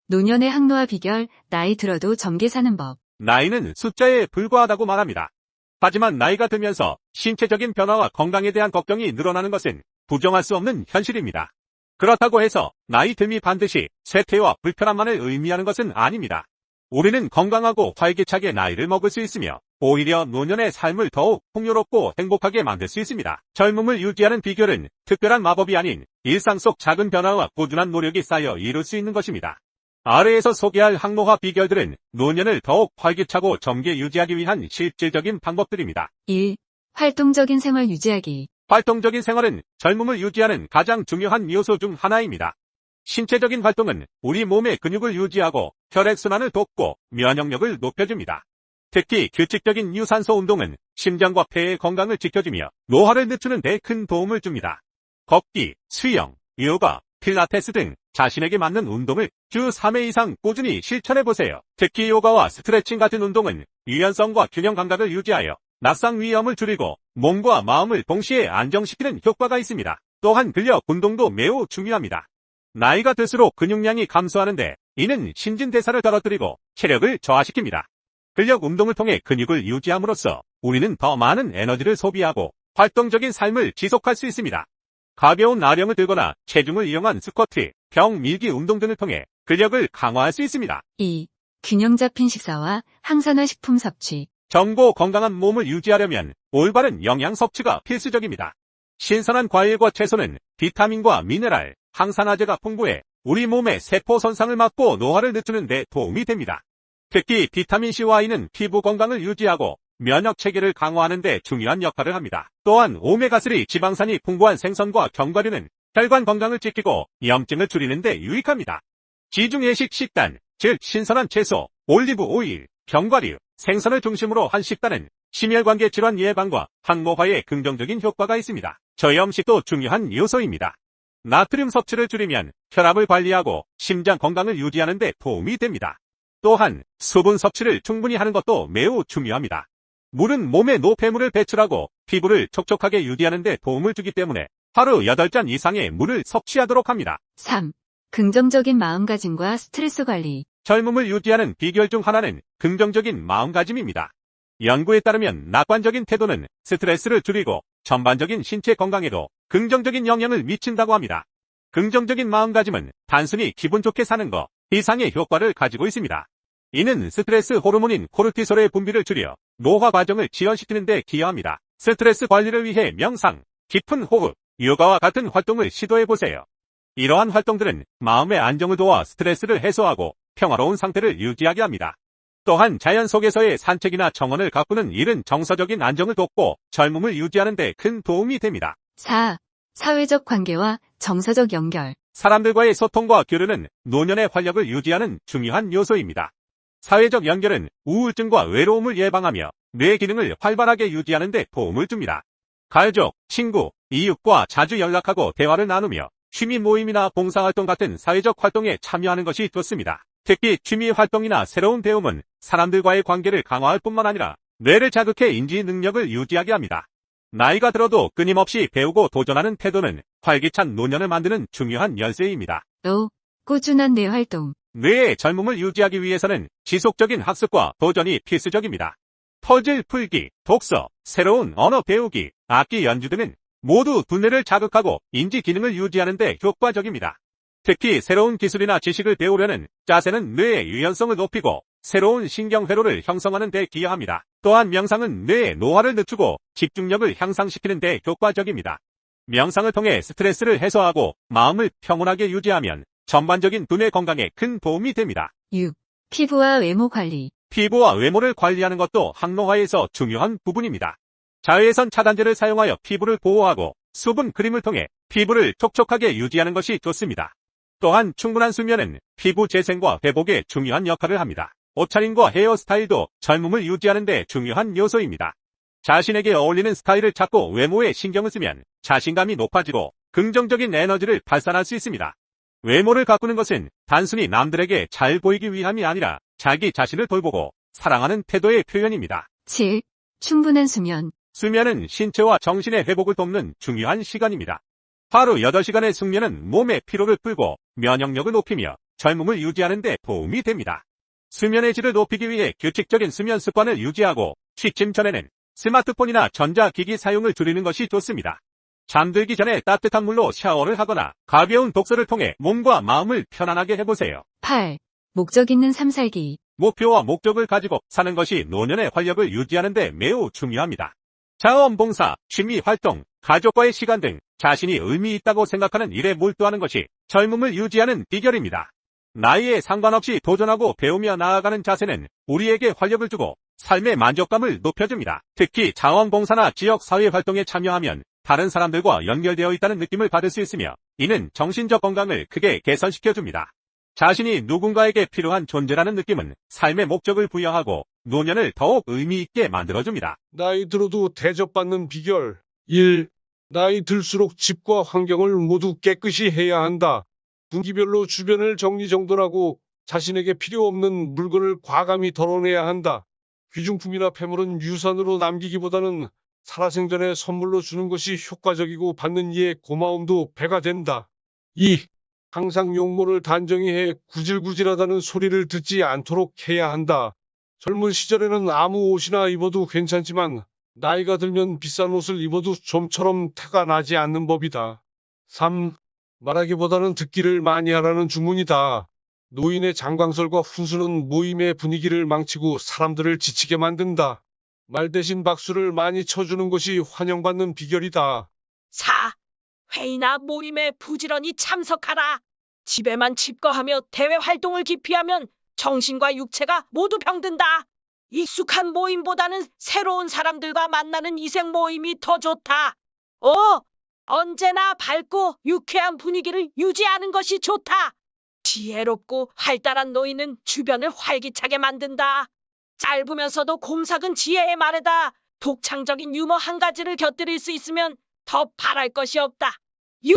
노년의 항노화 비결, 나이 들어도 젊게 사는 법. 나이는 숫자에 불과하다고 말합니다. 하지만 나이가 들면서 신체적인 변화와 건강에 대한 걱정이 늘어나는 것은 부정할 수 없는 현실입니다. 그렇다고 해서 나이 듦이 반드시 쇠퇴와 불편함만을 의미하는 것은 아닙니다. 우리는 건강하고 활기차게 나이를 먹을 수 있으며 오히려 노년의 삶을 더욱 풍요롭고 행복하게 만들 수 있습니다. 젊음을 유지하는 비결은 특별한 마법이 아닌 일상 속 작은 변화와 꾸준한 노력이 쌓여 이룰 수 있는 것입니다. 아래에서 소개할 항노화 비결들은 노년을 더욱 활기차고 젊게 유지하기 위한 실질적인 방법들입니다. 1. 활동적인 생활 유지하기. 활동적인 생활은 젊음을 유지하는 가장 중요한 요소 중 하나입니다. 신체적인 활동은 우리 몸의 근육을 유지하고 혈액순환을 돕고 면역력을 높여줍니다. 특히 규칙적인 유산소 운동은 심장과 폐의 건강을 지켜주며 노화를 늦추는 데 큰 도움을 줍니다. 걷기, 수영, 요가, 필라테스 등 자신에게 맞는 운동을 주 3회 이상 꾸준히 실천해보세요. 특히 요가와 스트레칭 같은 운동은 유연성과 균형 감각을 유지하여 낙상 위험을 줄이고 몸과 마음을 동시에 안정시키는 효과가 있습니다. 또한 근력 운동도 매우 중요합니다. 나이가 들수록 근육량이 감소하는데 이는 신진대사를 떨어뜨리고 체력을 저하시킵니다. 근력 운동을 통해 근육을 유지함으로써 우리는 더 많은 에너지를 소비하고 활동적인 삶을 지속할 수 있습니다. 가벼운 아령을 들거나 체중을 이용한 스쿼트, 벽 밀기 운동 등을 통해 근력을 강화할 수 있습니다. 2. 균형 잡힌 식사와 항산화 식품 섭취. 젊고 건강한 몸을 유지하려면 올바른 영양 섭취가 필수적입니다. 신선한 과일과 채소는 비타민과 미네랄, 항산화제가 풍부해 우리 몸의 세포 손상을 막고 노화를 늦추는 데 도움이 됩니다. 특히 비타민C와 E는 피부 건강을 유지하고 면역 체계를 강화하는 데 중요한 역할을 합니다. 또한 오메가3 지방산이 풍부한 생선과 견과류는 혈관 건강을 지키고 염증을 줄이는 데 유익합니다. 지중해식 식단, 즉 신선한 채소, 올리브 오일, 견과류, 생선을 중심으로 한 식단은 심혈관계 질환 예방과 항노화에 긍정적인 효과가 있습니다. 저염식도 중요한 요소입니다. 나트륨 섭취를 줄이면 혈압을 관리하고 심장 건강을 유지하는 데 도움이 됩니다. 또한 수분 섭취를 충분히 하는 것도 매우 중요합니다. 물은 몸에 노폐물을 배출하고 피부를 촉촉하게 유지하는 데 도움을 주기 때문에 하루 8잔 이상의 물을 섭취하도록 합니다. 3. 긍정적인 마음가짐과 스트레스 관리. 젊음을 유지하는 비결 중 하나는 긍정적인 마음가짐입니다. 연구에 따르면 낙관적인 태도는 스트레스를 줄이고 전반적인 신체 건강에도 긍정적인 영향을 미친다고 합니다. 긍정적인 마음가짐은 단순히 기분 좋게 사는 것 이상의 효과를 가지고 있습니다. 이는 스트레스 호르몬인 코르티솔의 분비를 줄여 노화 과정을 지연시키는 데 기여합니다. 스트레스 관리를 위해 명상, 깊은 호흡, 요가와 같은 활동을 시도해보세요. 이러한 활동들은 마음의 안정을 도와 스트레스를 해소하고 평화로운 상태를 유지하게 합니다. 또한 자연 속에서의 산책이나 정원을 가꾸는 일은 정서적인 안정을 돕고 젊음을 유지하는 데 큰 도움이 됩니다. 4. 사회적 관계와 정서적 연결. 사람들과의 소통과 교류는 노년의 활력을 유지하는 중요한 요소입니다. 사회적 연결은 우울증과 외로움을 예방하며 뇌 기능을 활발하게 유지하는 데 도움을 줍니다. 가족, 친구, 이웃과 자주 연락하고 대화를 나누며 취미 모임이나 봉사활동 같은 사회적 활동에 참여하는 것이 좋습니다. 특히 취미 활동이나 새로운 배움은 사람들과의 관계를 강화할 뿐만 아니라 뇌를 자극해 인지 능력을 유지하게 합니다. 나이가 들어도 끊임없이 배우고 도전하는 태도는 활기찬 노년을 만드는 중요한 열쇠입니다. 5. 꾸준한 뇌 활동. 뇌의 젊음을 유지하기 위해서는 지속적인 학습과 도전이 필수적입니다. 퍼즐 풀기, 독서, 새로운 언어 배우기, 악기 연주 등은 모두 두뇌를 자극하고 인지 기능을 유지하는 데 효과적입니다. 특히 새로운 기술이나 지식을 배우려는 자세는 뇌의 유연성을 높이고 새로운 신경회로를 형성하는 데 기여합니다. 또한 명상은 뇌의 노화를 늦추고 집중력을 향상시키는 데 효과적입니다. 명상을 통해 스트레스를 해소하고 마음을 평온하게 유지하면 전반적인 두뇌 건강에 큰 도움이 됩니다. 6. 피부와 외모 관리. 피부와 외모를 관리하는 것도 항노화에서 중요한 부분입니다. 자외선 차단제를 사용하여 피부를 보호하고 수분 크림을 통해 피부를 촉촉하게 유지하는 것이 좋습니다. 또한 충분한 수면은 피부 재생과 회복에 중요한 역할을 합니다. 옷차림과 헤어스타일도 젊음을 유지하는 데 중요한 요소입니다. 자신에게 어울리는 스타일을 찾고 외모에 신경을 쓰면 자신감이 높아지고 긍정적인 에너지를 발산할 수 있습니다. 외모를 가꾸는 것은 단순히 남들에게 잘 보이기 위함이 아니라 자기 자신을 돌보고 사랑하는 태도의 표현입니다. 7. 충분한 수면. 수면은 신체와 정신의 회복을 돕는 중요한 시간입니다. 하루 8시간의 숙면은 몸의 피로를 풀고 면역력을 높이며 젊음을 유지하는 데 도움이 됩니다. 수면의 질을 높이기 위해 규칙적인 수면 습관을 유지하고 취침 전에는 스마트폰이나 전자기기 사용을 줄이는 것이 좋습니다. 잠들기 전에 따뜻한 물로 샤워를 하거나 가벼운 독서를 통해 몸과 마음을 편안하게 해보세요. 8. 목적 있는 삶 살기. 목표와 목적을 가지고 사는 것이 노년의 활력을 유지하는 데 매우 중요합니다. 자원봉사, 취미활동, 가족과의 시간 등 자신이 의미 있다고 생각하는 일에 몰두하는 것이 젊음을 유지하는 비결입니다. 나이에 상관없이 도전하고 배우며 나아가는 자세는 우리에게 활력을 주고 삶의 만족감을 높여줍니다. 특히 자원봉사나 지역사회 활동에 참여하면 다른 사람들과 연결되어 있다는 느낌을 받을 수 있으며 이는 정신적 건강을 크게 개선시켜줍니다. 자신이 누군가에게 필요한 존재라는 느낌은 삶의 목적을 부여하고 노년을 더욱 의미 있게 만들어줍니다. 나이 들어도 대접받는 비결. 1. 나이 들수록 집과 환경을 모두 깨끗이 해야 한다. 분기별로 주변을 정리정돈하고 자신에게 필요 없는 물건을 과감히 덜어내야 한다. 귀중품이나 폐물은 유산으로 남기기보다는 살아생전에 선물로 주는 것이 효과적이고 받는 이의 고마움도 배가 된다. 2. 항상 용모를 단정히 해 구질구질하다는 소리를 듣지 않도록 해야 한다. 젊은 시절에는 아무 옷이나 입어도 괜찮지만 나이가 들면 비싼 옷을 입어도 좀처럼 태가 나지 않는 법이다. 3. 말하기보다는 듣기를 많이 하라는 주문이다. 노인의 장광설과 훈수는 모임의 분위기를 망치고 사람들을 지치게 만든다. 말 대신 박수를 많이 쳐주는 것이 환영받는 비결이다. 4. 회의나 모임에 부지런히 참석하라. 집에만 집거하며 대외 활동을 기피하면 정신과 육체가 모두 병든다. 익숙한 모임보다는 새로운 사람들과 만나는 이색 모임이 더 좋다. 5. 언제나 밝고 유쾌한 분위기를 유지하는 것이 좋다. 지혜롭고 활달한 노인은 주변을 활기차게 만든다. 짧으면서도 곰삭은 지혜의 말에다 독창적인 유머 한 가지를 곁들일 수 있으면 더 바랄 것이 없다. 6.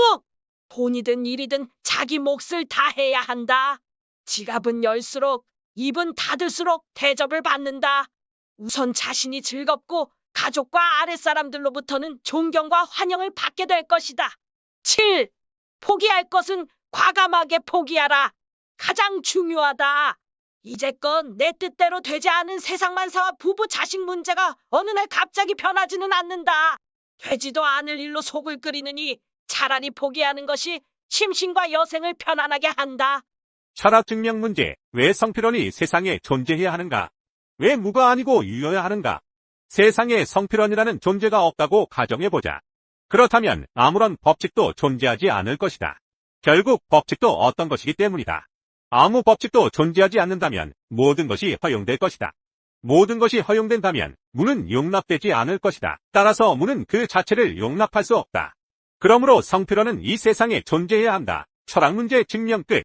돈이든 일이든 자기 몫을 다해야 한다. 지갑은 열수록 입은 닫을수록 대접을 받는다. 우선 자신이 즐겁고 가족과 아랫사람들로부터는 존경과 환영을 받게 될 것이다. 7. 포기할 것은 과감하게 포기하라. 가장 중요하다. 이제껏 내 뜻대로 되지 않은 세상만사와 부부 자식 문제가 어느 날 갑자기 변하지는 않는다. 되지도 않을 일로 속을 끓이느니 차라리 포기하는 것이 심신과 여생을 편안하게 한다. 철학 증명 문제. 왜 성필원이 세상에 존재해야 하는가? 왜 무가 아니고 유여야 하는가? 세상에 성필원이라는 존재가 없다고 가정해보자. 그렇다면 아무런 법칙도 존재하지 않을 것이다. 결국 법칙도 어떤 것이기 때문이다. 아무 법칙도 존재하지 않는다면 모든 것이 허용될 것이다. 모든 것이 허용된다면 무는 용납되지 않을 것이다. 따라서 무는 그 자체를 용납할 수 없다. 그러므로 성필원은 이 세상에 존재해야 한다. 철학 문제 증명 끝.